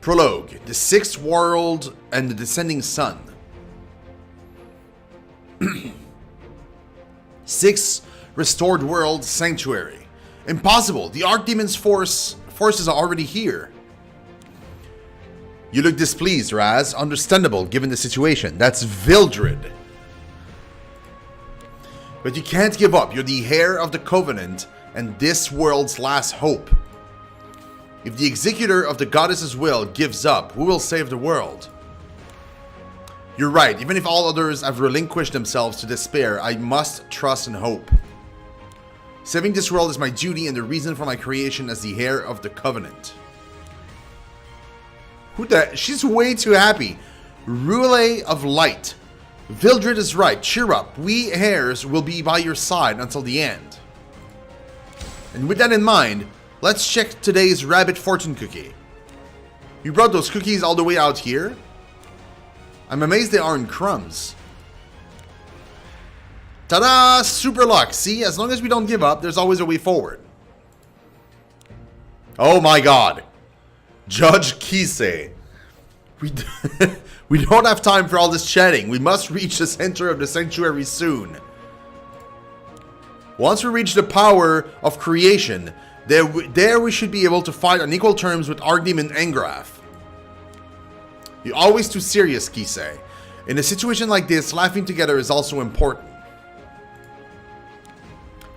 Prologue, the sixth world and the descending sun. 6 restored world sanctuary. Impossible, the Archdemon's forces are already here. You look displeased, Raz. Understandable given the situation. That's Vildred. But you can't give up. You're the heir of the Covenant and this world's last hope. If the executor of the goddess's will gives up, who will save the world? You're right. Even if all others have relinquished themselves to despair, I must trust and hope. Saving this world is my duty and the reason for my creation as the heir of the Covenant. Who the? She's way too happy. Roulette of Light. Vildred is right. Cheer up. We heirs will be by your side until the end. And with that in mind, let's check today's rabbit fortune cookie. You brought those cookies all the way out here? I'm amazed they aren't crumbs. Ta-da! Super luck. See, as long as we don't give up, there's always a way forward. Oh my god. Judge Kisei. We don't have time for all this chatting. We must reach the center of the sanctuary soon. Once we reach the power of creation, there we should be able to fight on equal terms with Archdemon Engraf. You're always too serious, Kisei. In a situation like this, laughing together is also important.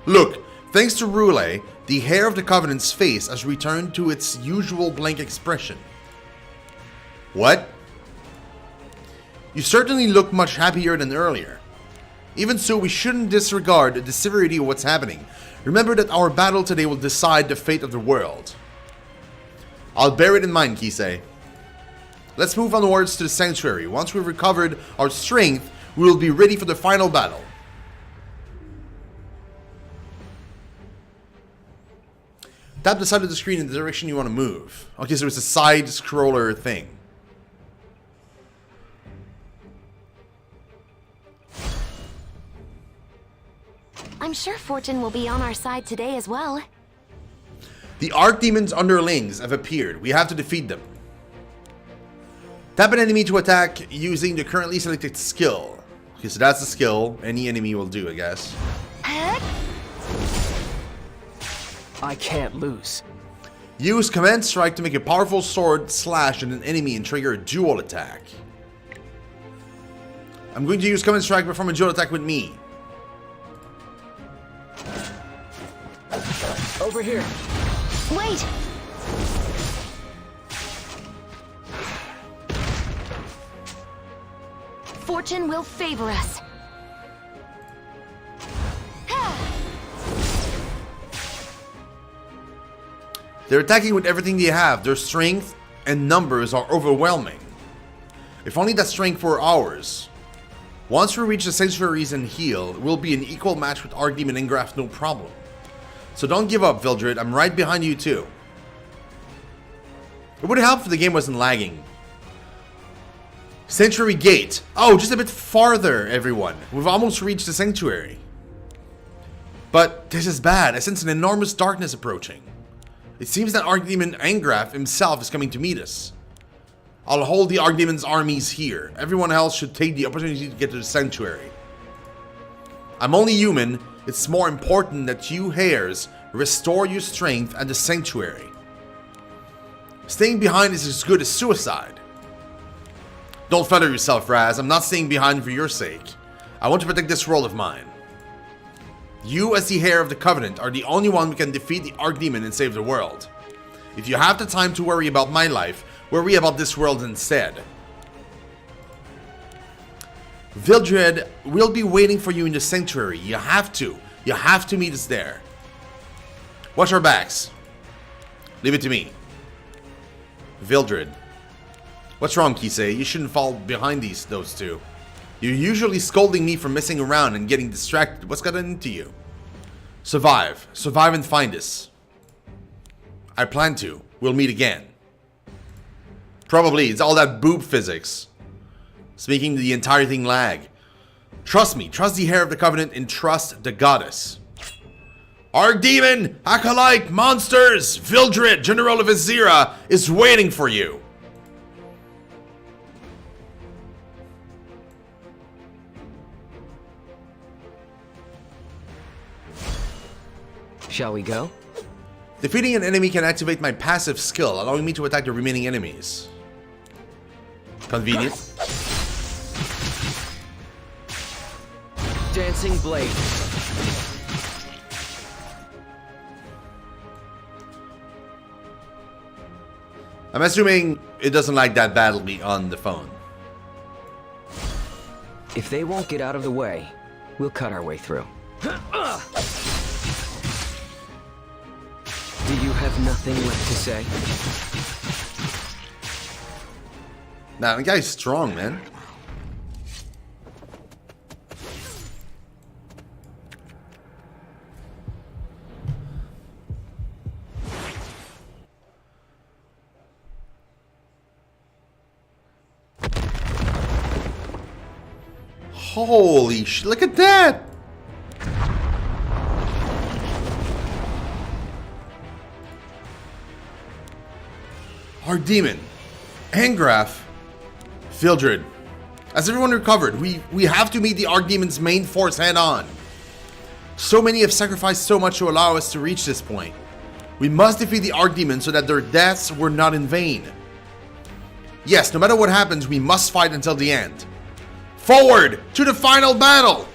Look, thanks to Roulette, the hair of the Covenant's face has returned to its usual blank expression. What? You certainly look much happier than earlier. Even so, we shouldn't disregard the severity of what's happening. Remember that our battle today will decide the fate of the world. I'll bear it in mind, Kisei. Let's move onwards to the sanctuary. Once we've recovered our strength, we will be ready for the final battle. Tap the side of the screen in the direction you want to move. Okay, so it's a side scroller thing. I'm sure Fortune will be on our side today as well. The Archdemon's underlings have appeared. We have to defeat them. Tap an enemy to attack using the currently selected skill. Okay, so that's the skill. Any enemy will do, I guess. I can't lose. Use Command Strike to make a powerful sword slash at an enemy and trigger a dual attack. I'm going to use Command Strike to perform a dual attack with me. Over here. Wait! Fortune will favor us. They're attacking with everything they have. Their strength and numbers are overwhelming. If only that strength were ours. Once we reach the sanctuaries and heal, we'll be an equal match with Archdemon Engraf, no problem. So don't give up, Vildred. I'm right behind you too. It would help if the game wasn't lagging. Sanctuary Gate. Oh, just a bit farther, everyone. We've almost reached the sanctuary. But this is bad. I sense an enormous darkness approaching. It seems that Archdemon Engraf himself is coming to meet us. I'll hold the Archdemon's armies here. Everyone else should take the opportunity to get to the sanctuary. I'm only human. It's more important that you heirs restore your strength at the sanctuary. Staying behind is as good as suicide. Don't feather yourself, Raz. I'm not staying behind for your sake. I want to protect this world of mine. You, as the heir of the Covenant, are the only one who can defeat the Archdemon and save the world. If you have the time to worry about my life, worry about this world instead. Vildred will be waiting for you in the sanctuary. You have to. You have to meet us there. Watch our backs. Leave it to me. Vildred. What's wrong, Kisei? You shouldn't fall behind those two. You're usually scolding me for messing around and getting distracted. What's gotten into you? Survive. Survive and find us. I plan to. We'll meet again. Probably. It's all that boob physics. It's making the entire thing lag. Trust me. Trust the heir of the Covenant and trust the goddess. Archdemon, Acolyte, monsters, Vildred, General of Azira is waiting for you. Shall we go? Defeating an enemy can activate my passive skill, allowing me to attack the remaining enemies. Convenient. Dancing blade. I'm assuming it doesn't like that badly on the phone. If they won't get out of the way, we'll cut our way through. Do you have nothing left to say? Nah, the guy's strong, man. Holy sh! Look at that! Our demon, Angraf, Fildred. As everyone recovered, we have to meet the Archdemon's main force head on. So many have sacrificed so much to allow us to reach this point. We must defeat the Archdemon so that their deaths were not in vain. Yes, no matter what happens, we must fight until the end. Forward to the final battle!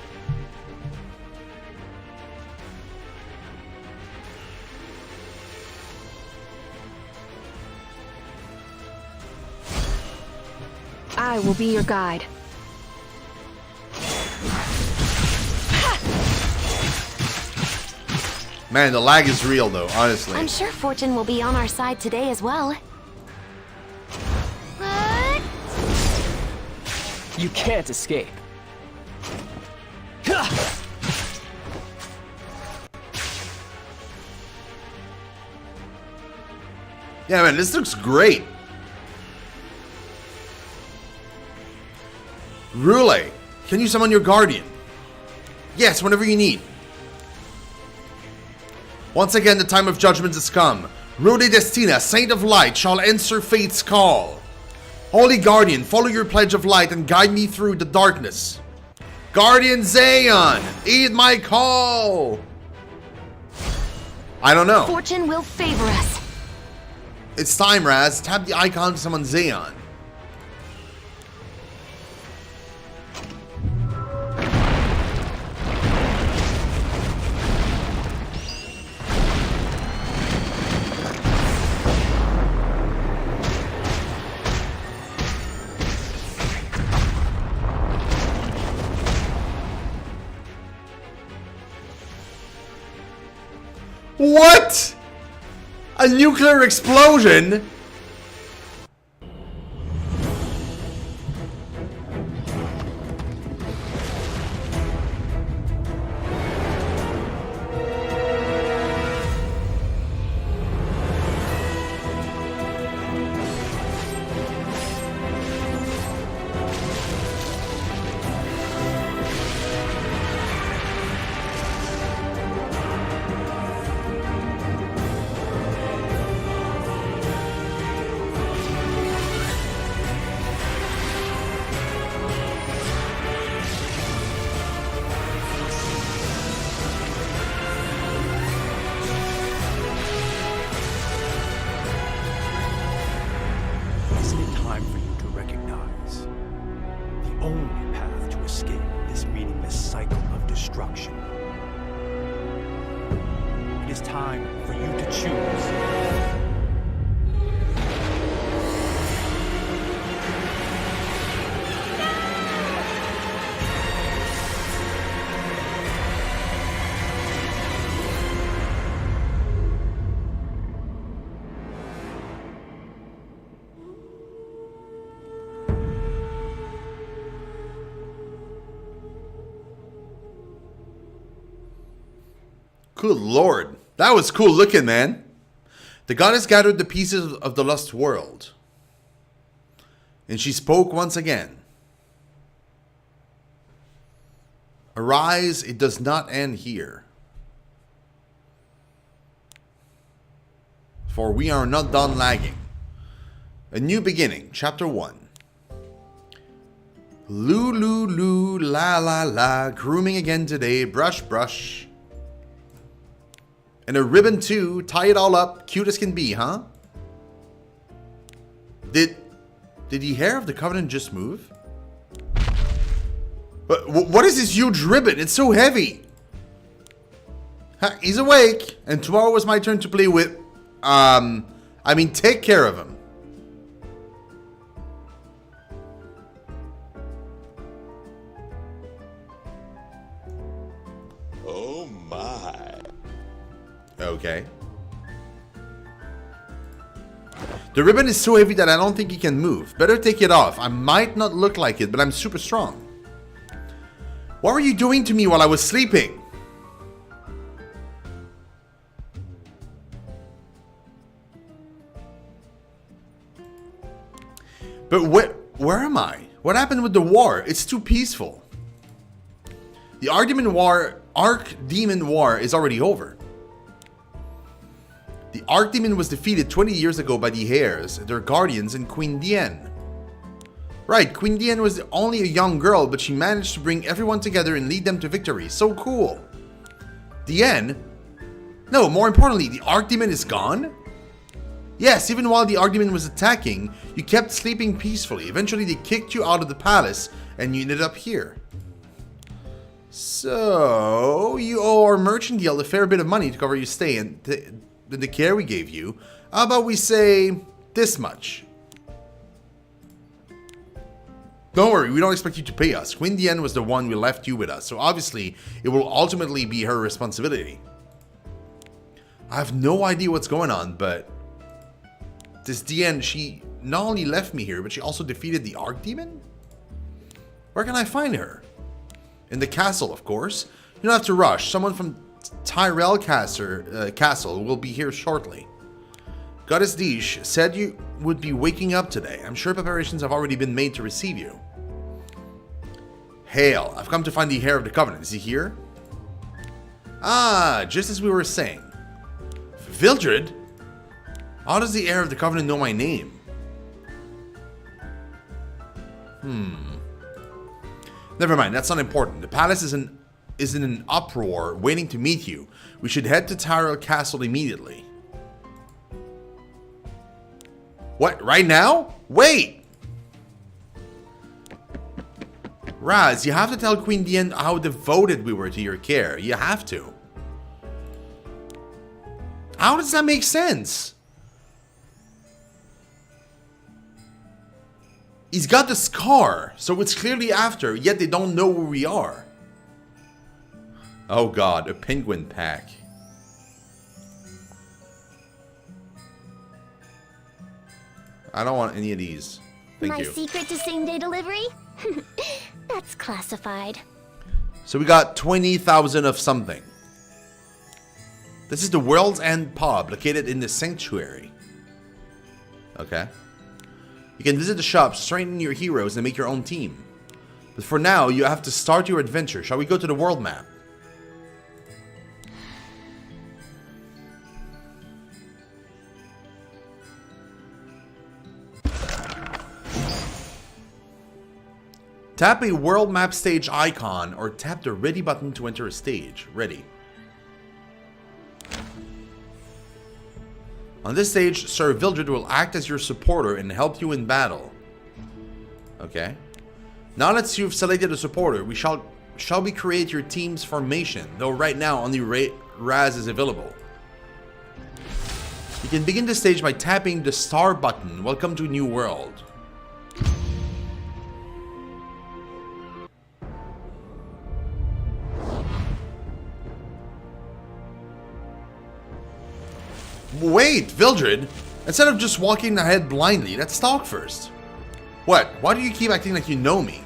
I will be your guide. Man, the lag is real though, honestly. I'm sure Fortune will be on our side today as well. What? You can't escape. Yeah, man, this looks great. Rule, can you summon your guardian? Yes, whenever you need. Once again, the time of judgment has come. Rode Destina, Saint of Light, shall answer fate's call. Holy Guardian, follow your pledge of light and guide me through the darkness. Guardian Zayon, heed my call. I don't know. Fortune will favor us. It's time, Raz. Tap the icon to summon Zayon. What? A nuclear explosion? Isn't it time for you to recognize the only path to escape this meaningless cycle of destruction? It is time for you to choose. Good lord. That was cool looking, man. The goddess gathered the pieces of the lost world. And she spoke once again. Arise, it does not end here. For we are not done lagging. A new beginning, chapter 1. Loo, loo, loo, la, la, la. Grooming again today. Brush, brush. And a ribbon too. Tie it all up. Cute as can be, huh? Did the hair of the Covenant just move? What is this huge ribbon? It's so heavy. He's awake. And tomorrow was my turn to play with... I mean, take care of him. Oh my. Okay. The ribbon is so heavy that I don't think he can move. Better take it off. I might not look like it, but I'm super strong. What were you doing to me while I was sleeping? But where am I? What happened with the war? It's too peaceful. The Archdemon War is already over. The Archdemon was defeated 20 years ago by the Heirs, their guardians, and Queen Diane. Right, Queen Diane was only a young girl, but she managed to bring everyone together and lead them to victory. So cool. Diane? No, more importantly, the Archdemon is gone? Yes, even while the Archdemon was attacking, you kept sleeping peacefully. Eventually they kicked you out of the palace, and you ended up here. So, you owe our merchant guild a fair bit of money to cover your stay and the care we gave you. How about we say this much? Don't worry, we don't expect you to pay us. Queen Diane was the one who left you with us, so obviously it will ultimately be her responsibility. I have no idea what's going on, but this Diane, she not only left me here, but she also defeated the Archdemon? Where can I find her? In the castle, of course. You don't have to rush. Someone from Tyrell Castle will be here shortly. Goddess Dish said you would be waking up today. I'm sure preparations have already been made to receive you. Hail, I've come to find the heir of the Covenant. Is he here? Ah, just as we were saying. Vildred? How does the heir of the Covenant know my name? Never mind, that's not important. The palace is in an uproar, waiting to meet you. We should head to Tyrell Castle immediately. What, right now? Wait! Raz, you have to tell Queen Diane how devoted we were to your care. You have to. How does that make sense? He's got the scar, so it's clearly after, yet they don't know where we are. Oh god, a penguin pack. I don't want any of these. Thank you. My secret to same-day delivery? That's classified. So we got 20,000 of something. This is the World's End pub, located in the Sanctuary. Okay. You can visit the shops, strengthen your heroes, and make your own team. But for now, you have to start your adventure. Shall we go to the world map? Tap a world map stage icon or tap the ready button to enter a stage. Ready. On this stage, Sir Vildred will act as your supporter and help you in battle. Okay. Now that you've selected a supporter, we shall we create your team's formation, though right now only Raz is available. You can begin the stage by tapping the star button. Welcome to a new world. Wait, Vildred! Instead of just walking ahead blindly, let's talk first. What? Why do you keep acting like you know me?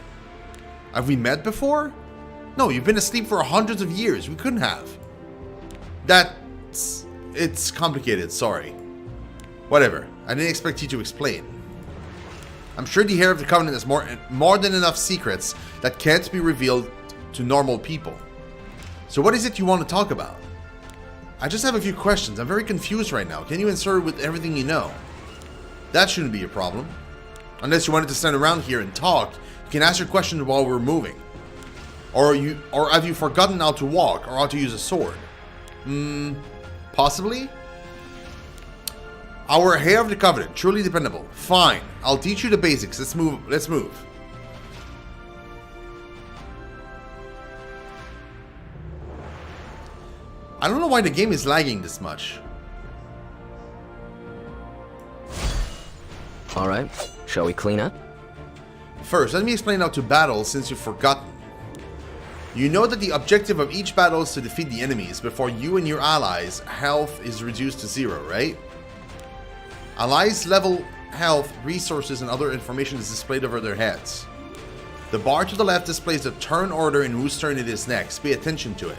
Have we met before? No, you've been asleep for hundreds of years. We couldn't have. It's complicated, sorry. Whatever. I didn't expect you to explain. I'm sure the heir of the Covenant has more than enough secrets that can't be revealed to normal people. So what is it you want to talk about? I just have a few questions. I'm very confused right now. Can you answer with everything you know? That shouldn't be a problem. Unless you wanted to stand around here and talk, you can ask your questions while we're moving. Or have you forgotten how to walk or how to use a sword? Possibly? Our Heir of the Covenant, truly dependable. Fine, I'll teach you the basics. Let's move. I don't know why the game is lagging this much. Alright, shall we clean up? First, let me explain how to battle since you've forgotten. You know that the objective of each battle is to defeat the enemies before you and your allies' health is reduced to 0, right? Allies' level, health, resources, and other information is displayed over their heads. The bar to the left displays the turn order and whose turn it is next. Pay attention to it.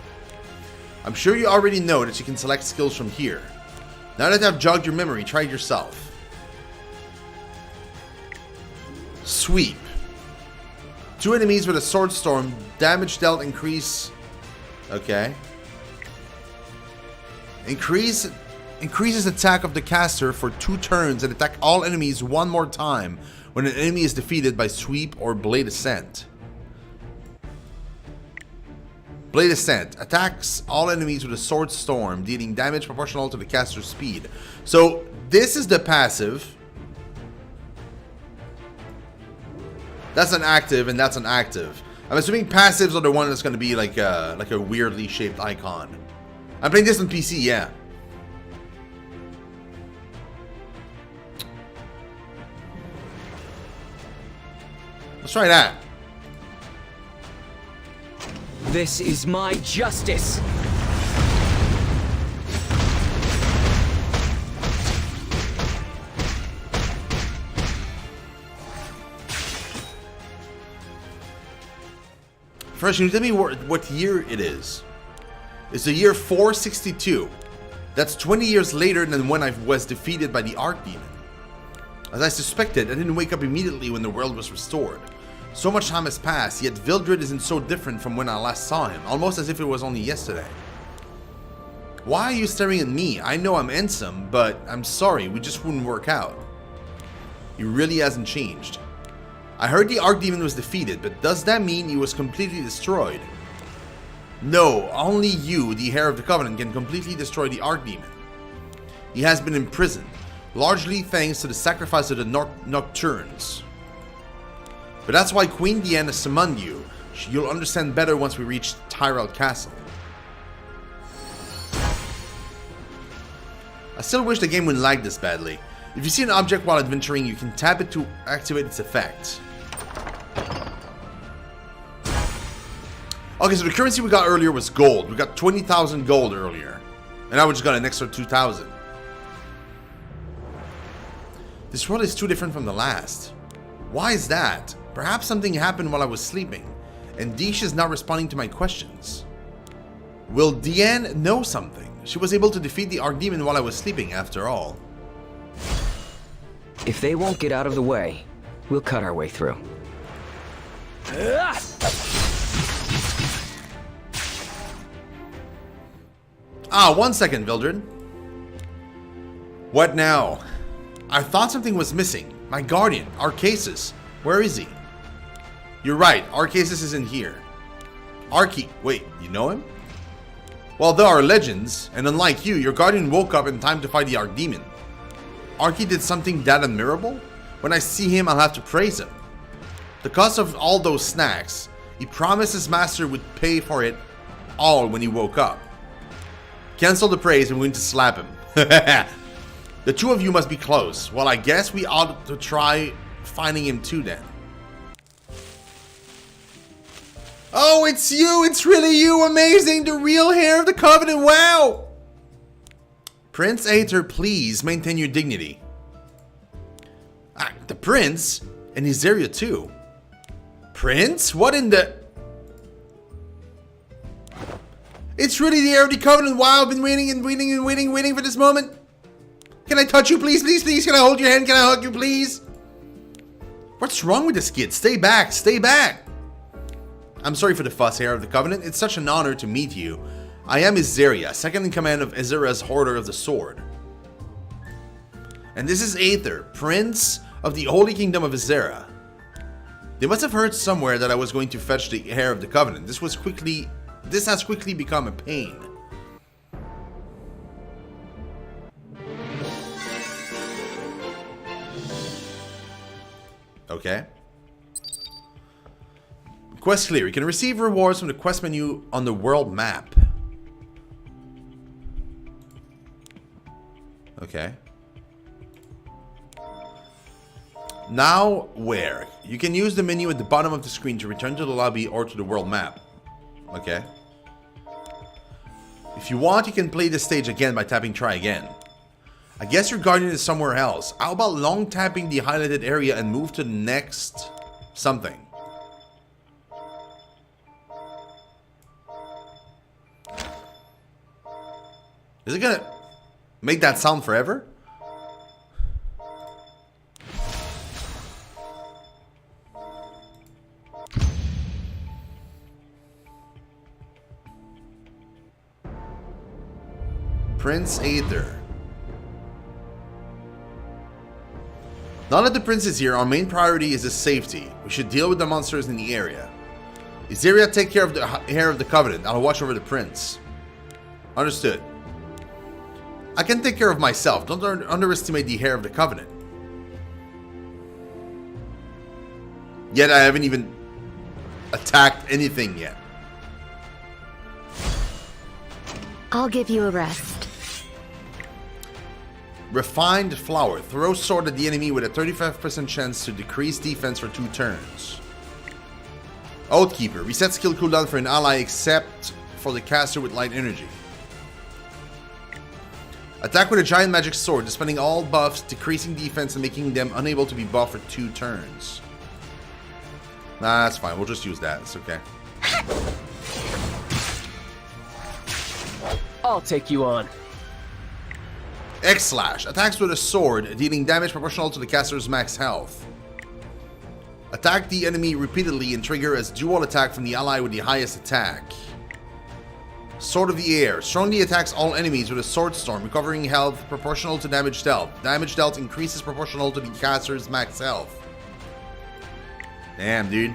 I'm sure you already know that you can select skills from here. Now that I've jogged your memory, try it yourself. Sweep. 2 enemies with a sword storm. Damage dealt increase. Okay. Increases attack of the caster for 2 turns and attack all enemies 1 more time when an enemy is defeated by sweep or blade ascent. Blade ascent attacks all enemies with a sword storm, dealing damage proportional to the caster's speed. So this is the passive. That's an active, and that's an active. I'm assuming passives are the one that's going to be like a weirdly shaped icon. I'm playing this on PC, yeah. Let's try that. This is my justice! First, can you tell me what year it is? It's the year 462. That's 20 years later than when I was defeated by the Archdemon. As I suspected, I didn't wake up immediately when the world was restored. So much time has passed, yet Vildred isn't so different from when I last saw him, almost as if it was only yesterday. Why are you staring at me? I know I'm Ensum, but I'm sorry, we just wouldn't work out. He really hasn't changed. I heard the Archdemon was defeated, but does that mean he was completely destroyed? No, only you, the Heir of the Covenant, can completely destroy the Archdemon. He has been imprisoned, largely thanks to the sacrifice of the Nocturnes. But that's why Queen Diane has summoned you. You'll understand better once we reach Tyrell Castle. I still wish the game wouldn't lag this badly. If you see an object while adventuring, you can tap it to activate its effect. Okay, so the currency we got earlier was gold. We got 20,000 gold earlier. And now we just got an extra 2,000. This world is too different from the last. Why is that? Perhaps something happened while I was sleeping, and Dish is not responding to my questions. Will Diane know something? She was able to defeat the Archdemon while I was sleeping, after all. If they won't get out of the way, we'll cut our way through. Ah, 1 second, Vildred. What now? I thought something was missing. My guardian, Arcasis. Where is he? You're right, Arcasis isn't here. Wait, you know him? Well, there are legends, and unlike you, your guardian woke up in time to fight the Archdemon. Arky did something that admirable? When I see him, I'll have to praise him. The cost of all those snacks, he promised his master would pay for it all when he woke up. Cancel the praise, I'm going to slap him. The two of you must be close. Well, I guess we ought to try finding him too then. Oh, it's you! It's really you! Amazing! The real Heir of the Covenant! Wow! Prince Aether, please maintain your dignity. Ah, the Prince? And Iseria too. Prince? What in the... It's really the Heir of the Covenant! Wow, I've been waiting and waiting and waiting and waiting for this moment! Can I touch you, please, please, please? Can I hold your hand? Can I hug you, please? What's wrong with this kid? Stay back, stay back! I'm sorry for the fuss, Heir of the Covenant. It's such an honor to meet you. I am Iseria, second in command of Ezira's Hoarder of the Sword. And this is Aether, Prince of the Holy Kingdom of Ezira. They must have heard somewhere that I was going to fetch the Heir of the Covenant. This has quickly become a pain. Okay. Quest clear. You can receive rewards from the quest menu on the world map. Okay. Now, where? You can use the menu at the bottom of the screen to return to the lobby or to the world map. Okay. If you want, you can play this stage again by tapping try again. I guess your guardian is somewhere else. How about long tapping the highlighted area and move to the next something? Is it gonna make that sound forever? Prince Aether. Now that the prince is here, our main priority is his safety. We should deal with the monsters in the area. Iseria, take care of the heir of the Covenant. I'll watch over the prince. Understood. I can take care of myself. Don't underestimate the heir of the Covenant. Yet I haven't even attacked anything yet. I'll give you a rest. Refined Flower. Throw sword at the enemy with a 35% chance to decrease defense for 2 turns. Oathkeeper. Reset skill cooldown for an ally except for the caster with light energy. Attack with a giant magic sword, dispelling all buffs, decreasing defense and making them unable to be buffed for 2 turns. Nah, that's fine. We'll just use that. It's okay. I'll take you on. X-Slash. Attacks with a sword, dealing damage proportional to the caster's max health. Attack the enemy repeatedly and trigger as dual attack from the ally with the highest attack. Sword of the Air. Strongly attacks all enemies with a sword storm, recovering health proportional to damage dealt. Damage dealt increases proportional to the caster's max health. Damn, dude.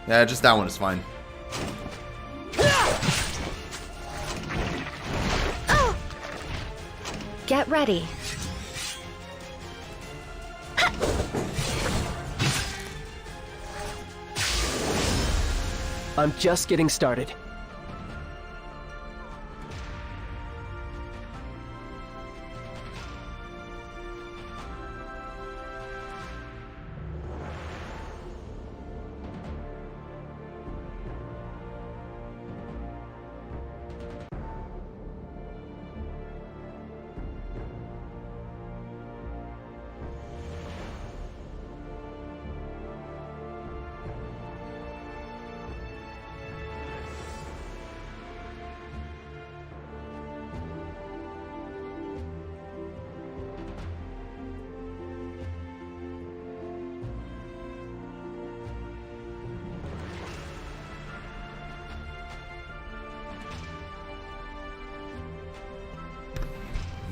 Yeah, just that one is fine. Get ready. I'm just getting started.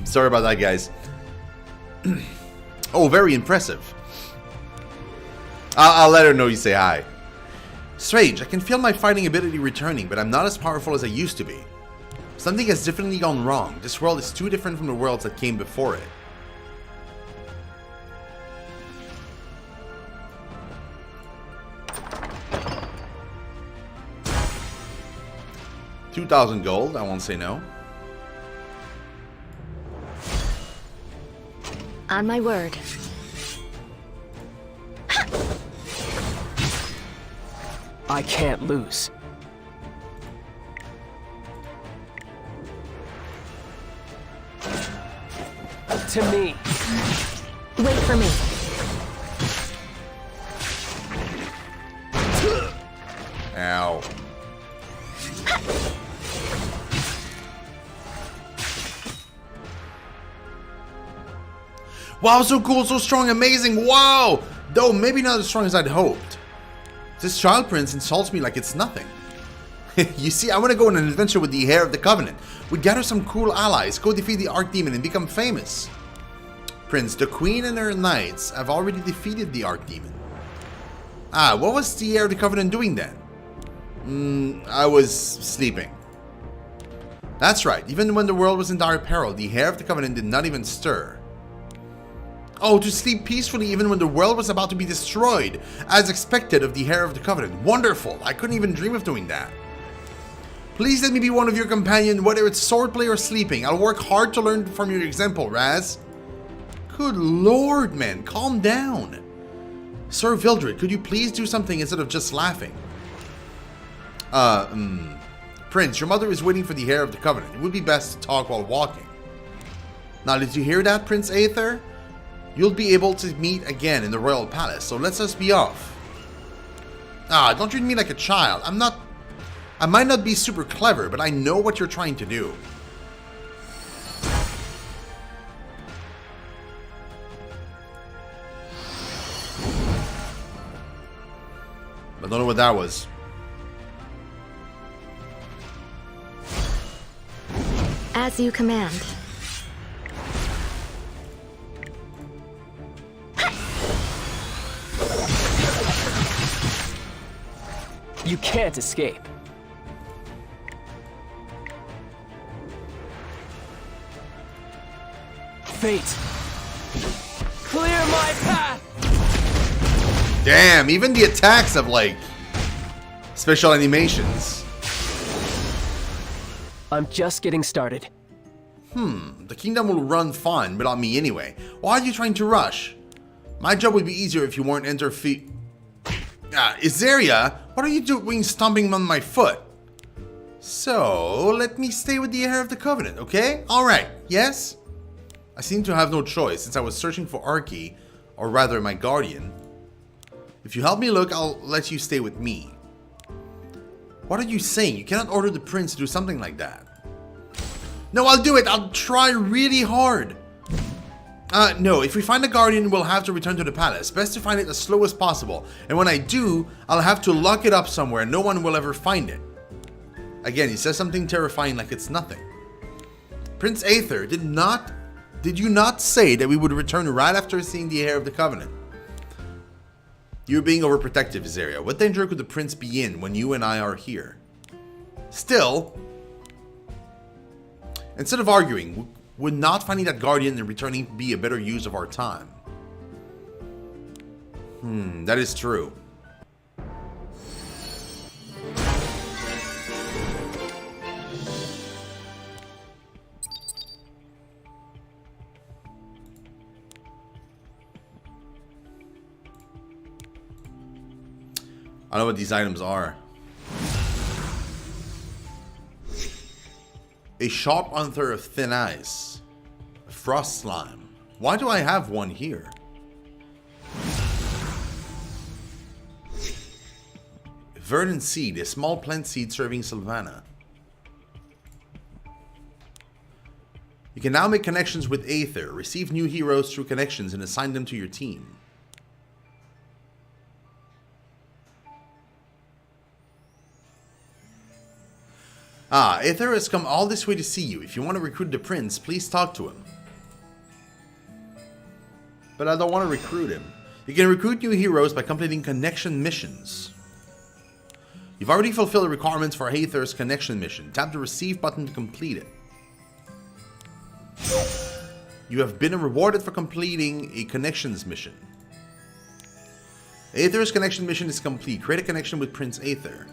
Sorry about that, guys. Oh, very impressive. I'll let her know you say hi. Strange, I can feel my fighting ability returning, but I'm not as powerful as I used to be. Something has definitely gone wrong. This world is too different from the worlds that came before it. $2,000 gold, I won't say no. On my word. I can't lose. To me. Wait for me. Ow. Wow, so cool, so strong, amazing, wow! Though maybe not as strong as I'd hoped. This child prince insults me like it's nothing. You see, I want to go on an adventure with the heir of the Covenant. We gather some cool allies, go defeat the Archdemon and become famous. Prince, the queen and her knights have already defeated the Archdemon. Ah, what was the heir of the Covenant doing then? I was sleeping. That's right, even when the world was in dire peril, the heir of the Covenant did not even stir. Oh, to sleep peacefully even when the world was about to be destroyed, as expected of the heir of the Covenant. Wonderful. I couldn't even dream of doing that. Please let me be one of your companions, whether it's swordplay or sleeping. I'll work hard to learn from your example, Raz. Good lord, man. Calm down. Sir Vildred, could you please do something instead of just laughing? Prince, your mother is waiting for the heir of the Covenant. It would be best to talk while walking. Now, did you hear that, Prince Aether? You'll be able to meet again in the royal palace, so let's just be off. Ah, don't treat me like a child. I might not be super clever, but I know what you're trying to do. I don't know what that was. As you command. You can't escape. Fate, clear my path! Damn, even the attacks have, like, special animations. I'm just getting started. The kingdom will run fine without me anyway. Why are you trying to rush? My job would be easier if you weren't Izaria, what are you doing stomping on my foot? So, let me stay with the heir of the Covenant, okay? Alright, yes? I seem to have no choice since I was searching for Arky, or rather my guardian. If you help me look, I'll let you stay with me. What are you saying? You cannot order the prince to do something like that. No, I'll do it. I'll try really hard. No, if we find the guardian, we'll have to return to the palace. Best to find it as slow as possible. And when I do, I'll have to lock it up somewhere. No one will ever find it. Again, he says something terrifying like it's nothing. Prince Aether, did you not say that we would return right after seeing the heir of the Covenant? You're being overprotective, Izaria. What danger could the prince be in when you and I are here? Still, instead of arguing, would not finding that guardian and returning be a better use of our time? That is true. I don't know what these items are. A sharp anther of thin ice. A frost slime. Why do I have one here? Verdant seed, a small plant seed serving Sylvana. You can now make connections with Aether, receive new heroes through connections and assign them to your team. Ah, Aether has come all this way to see you. If you want to recruit the prince, please talk to him. But I don't want to recruit him. You can recruit new heroes by completing connection missions. You've already fulfilled the requirements for Aether's connection mission. Tap the receive button to complete it. You have been rewarded for completing a connections mission. Aether's connection mission is complete. Create a connection with Prince Aether.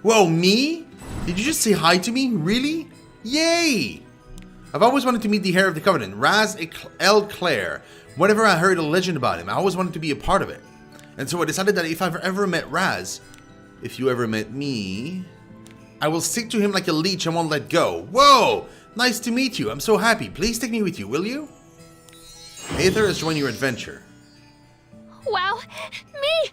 Whoa, me? Did you just say hi to me? Really? Yay! I've always wanted to meet the heir of the Covenant, Raz El Claire. Whenever I heard a legend about him, I always wanted to be a part of it. And so I decided that if I've ever met Raz, if you ever met me, I will stick to him like a leech and won't let go. Whoa! Nice to meet you. I'm so happy. Please take me with you, will you? Aether has joined your adventure. Wow, me!